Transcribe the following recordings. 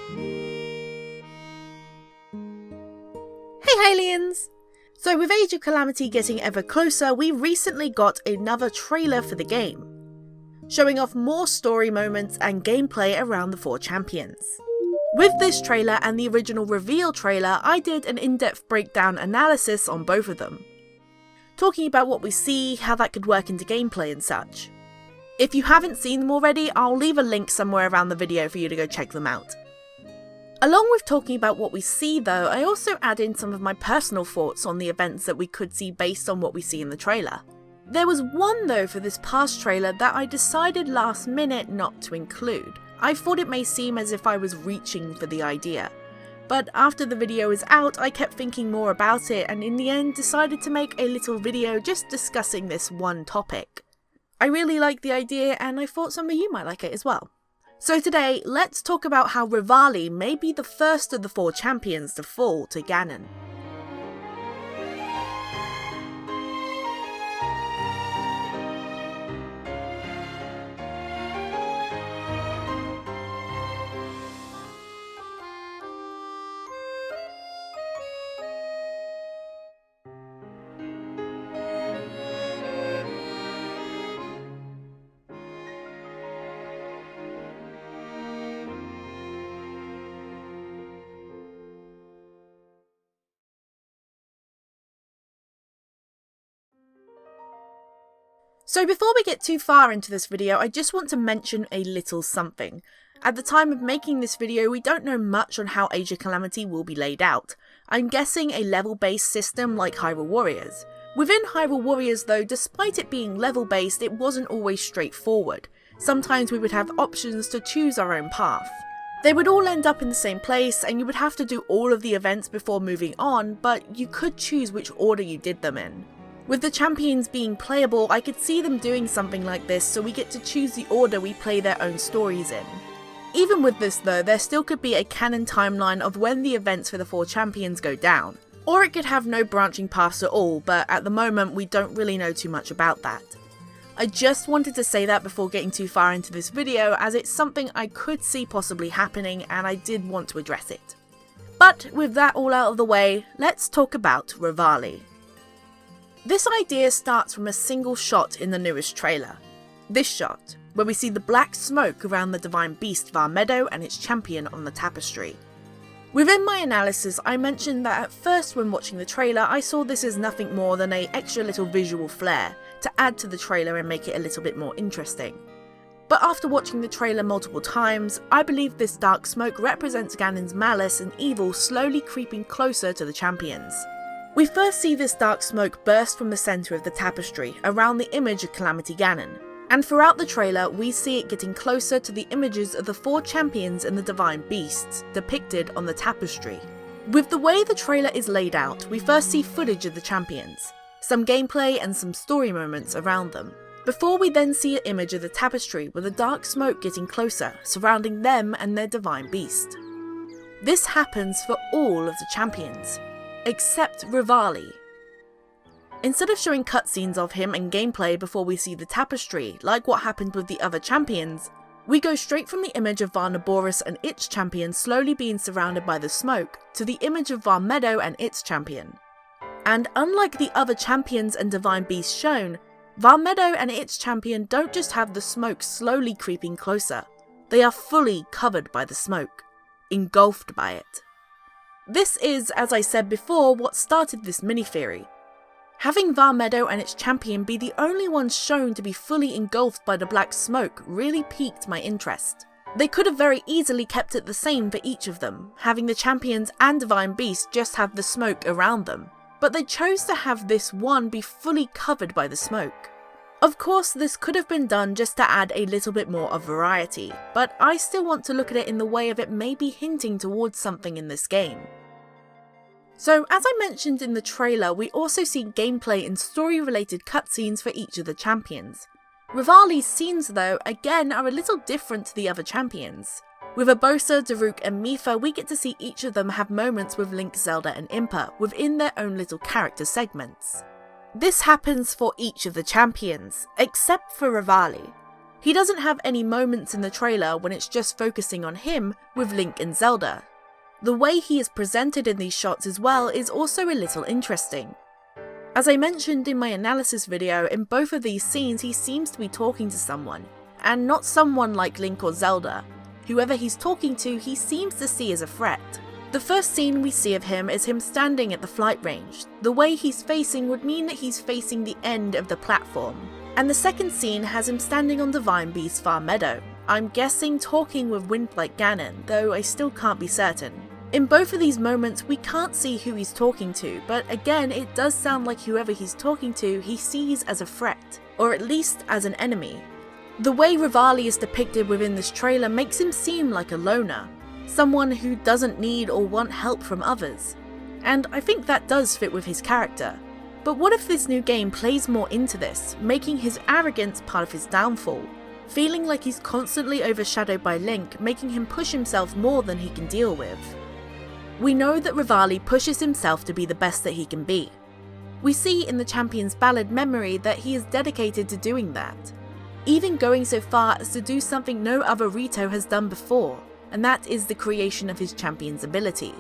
Hey aliens! So with Age of Calamity getting ever closer, we recently got another trailer for the game, showing off more story moments and gameplay around the 4 champions. With this trailer and the original reveal trailer, I did an in-depth breakdown analysis on both of them, talking about what we see, how that could work into gameplay and such. If you haven't seen them already, I'll leave a link somewhere around the video for you to go check them out. Along with talking about what we see though, I also add in some of my personal thoughts on the events that we could see based on what we see in the trailer. There was one though for this past trailer that I decided last minute not to include. I thought it may seem as if I was reaching for the idea, but after the video is out I kept thinking more about it and in the end decided to make a little video just discussing this one topic. I really like the idea and I thought some of you might like it as well. So today, let's talk about how Revali may be the first of the 4 champions to fall to Ganon. So before we get too far into this video, I just want to mention a little something. At the time of making this video, we don't know much on how Age of Calamity will be laid out. I'm guessing a level-based system like Hyrule Warriors. Within Hyrule Warriors though, despite it being level-based, it wasn't always straightforward. Sometimes we would have options to choose our own path. They would all end up in the same place and you would have to do all of the events before moving on, but you could choose which order you did them in. With the champions being playable, I could see them doing something like this so we get to choose the order we play their own stories in. Even with this though, there still could be a canon timeline of when the events for the 4 champions go down. Or it could have no branching paths at all, but at the moment we don't really know too much about that. I just wanted to say that before getting too far into this video, as it's something I could see possibly happening and I did want to address it. But with that all out of the way, let's talk about Revali. This idea starts from a single shot in the newest trailer. This shot, where we see the black smoke around the divine beast Varmedo and its champion on the tapestry. Within my analysis, I mentioned that at first when watching the trailer, I saw this as nothing more than an extra little visual flair to add to the trailer and make it a little bit more interesting. But after watching the trailer multiple times, I believe this dark smoke represents Ganon's malice and evil slowly creeping closer to the champions. We first see this dark smoke burst from the centre of the tapestry, around the image of Calamity Ganon, and throughout the trailer we see it getting closer to the images of the 4 champions and the divine beasts, depicted on the tapestry. With the way the trailer is laid out, we first see footage of the champions, some gameplay and some story moments around them, before we then see an image of the tapestry with the dark smoke getting closer, surrounding them and their divine beast. This happens for all of the champions, except Revali. Instead of showing cutscenes of him and gameplay before we see the tapestry, like what happened with the other champions, we go straight from the image of Varnaboris and its champion slowly being surrounded by the smoke, to the image of Varmedo and its champion. And unlike the other champions and divine beasts shown, Varmedo and its champion don't just have the smoke slowly creeping closer, they are fully covered by the smoke, engulfed by it. This is, as I said before, what started this mini-theory. Having Varmedo and its champion be the only ones shown to be fully engulfed by the black smoke really piqued my interest. They could have very easily kept it the same for each of them, having the champions and divine beast just have the smoke around them, but they chose to have this one be fully covered by the smoke. Of course, this could have been done just to add a little bit more of variety, but I still want to look at it in the way of it maybe hinting towards something in this game. So, as I mentioned in the trailer, we also see gameplay and story-related cutscenes for each of the champions. Revali's scenes, though, again are a little different to the other champions. With Urbosa, Daruk and Mipha, we get to see each of them have moments with Link, Zelda and Impa within their own little character segments. This happens for each of the champions, except for Revali. He doesn't have any moments in the trailer when it's just focusing on him with Link and Zelda. The way he is presented in these shots as well is also a little interesting. As I mentioned in my analysis video, in both of these scenes he seems to be talking to someone, and not someone like Link or Zelda. Whoever he's talking to, he seems to see as a threat. The first scene we see of him is him standing at the flight range. The way he's facing would mean that he's facing the end of the platform. And the second scene has him standing on Divine Beast's farm meadow. I'm guessing talking with Windblight Ganon, though I still can't be certain. In both of these moments we can't see who he's talking to, but again it does sound like whoever he's talking to he sees as a threat, or at least as an enemy. The way Revali is depicted within this trailer makes him seem like a loner, someone who doesn't need or want help from others, and I think that does fit with his character. But what if this new game plays more into this, making his arrogance part of his downfall? Feeling like he's constantly overshadowed by Link, making him push himself more than he can deal with. We know that Revali pushes himself to be the best that he can be. We see in the Champion's Ballad memory that he is dedicated to doing that, even going so far as to do something no other Rito has done before, and that is the creation of his champion's ability.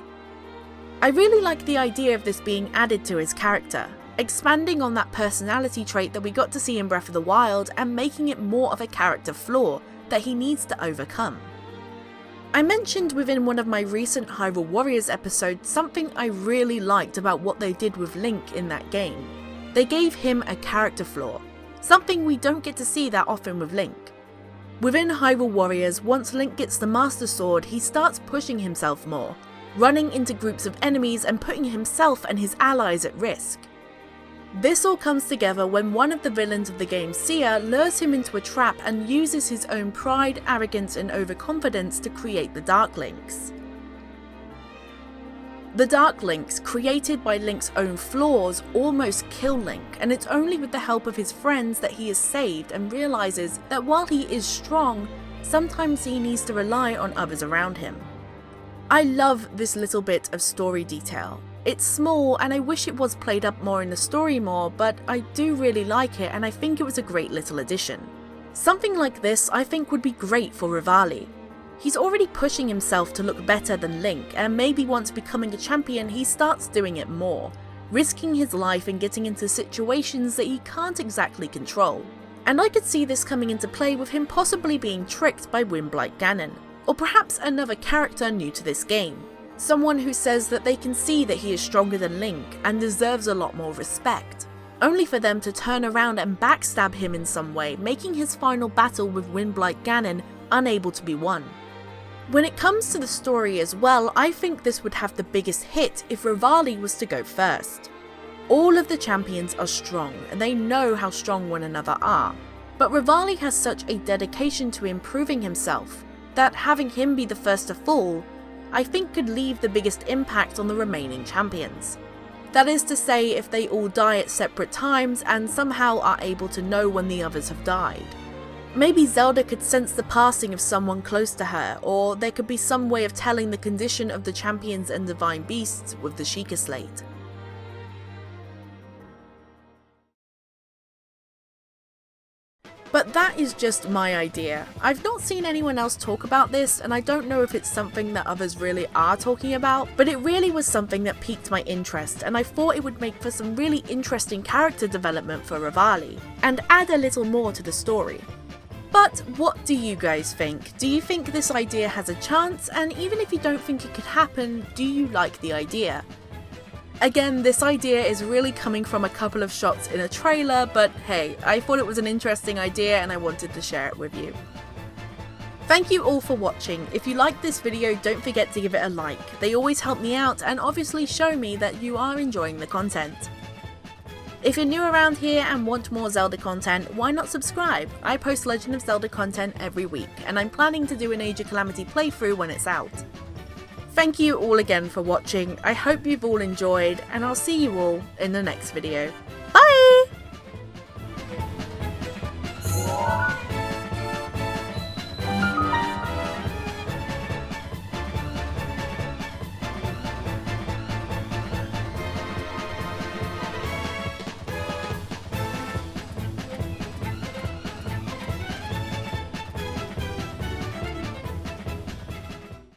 I really like the idea of this being added to his character, expanding on that personality trait that we got to see in Breath of the Wild and making it more of a character flaw that he needs to overcome. I mentioned within one of my recent Hyrule Warriors episodes something I really liked about what they did with Link in that game. They gave him a character flaw, something we don't get to see that often with Link. Within Hyrule Warriors, once Link gets the Master Sword, he starts pushing himself more, running into groups of enemies and putting himself and his allies at risk. This all comes together when one of the villains of the game, Sia, lures him into a trap and uses his own pride, arrogance and overconfidence to create the Dark Links. The Dark Links, created by Link's own flaws, almost kill Link, and it's only with the help of his friends that he is saved and realises that while he is strong, sometimes he needs to rely on others around him. I love this little bit of story detail. It's small and I wish it was played up more in the story more, but I do really like it and I think it was a great little addition. Something like this I think would be great for Revali. He's already pushing himself to look better than Link, and maybe once becoming a champion he starts doing it more, risking his life and getting into situations that he can't exactly control. And I could see this coming into play with him possibly being tricked by Windblight Ganon, or perhaps another character new to this game. Someone who says that they can see that he is stronger than Link and deserves a lot more respect, only for them to turn around and backstab him in some way, making his final battle with Windblight Ganon unable to be won. When it comes to the story as well, I think this would have the biggest hit if Revali was to go first. All of the champions are strong and they know how strong one another are, but Revali has such a dedication to improving himself that having him be the first to fall, I think could leave the biggest impact on the remaining champions. That is to say, if they all die at separate times and somehow are able to know when the others have died. Maybe Zelda could sense the passing of someone close to her, or there could be some way of telling the condition of the champions and divine beasts with the Sheikah Slate. But that is just my idea. I've not seen anyone else talk about this, and I don't know if it's something that others really are talking about, but it really was something that piqued my interest, and I thought it would make for some really interesting character development for Revali, and add a little more to the story. But what do you guys think? Do you think this idea has a chance? And even if you don't think it could happen, do you like the idea? Again, this idea is really coming from a couple of shots in a trailer, but hey, I thought it was an interesting idea and I wanted to share it with you. Thank you all for watching. If you liked this video, don't forget to give it a like. They always help me out and obviously show me that you are enjoying the content. If you're new around here and want more Zelda content, why not subscribe? I post Legend of Zelda content every week, and I'm planning to do an Age of Calamity playthrough when it's out. Thank you all again for watching, I hope you've all enjoyed, and I'll see you all in the next video.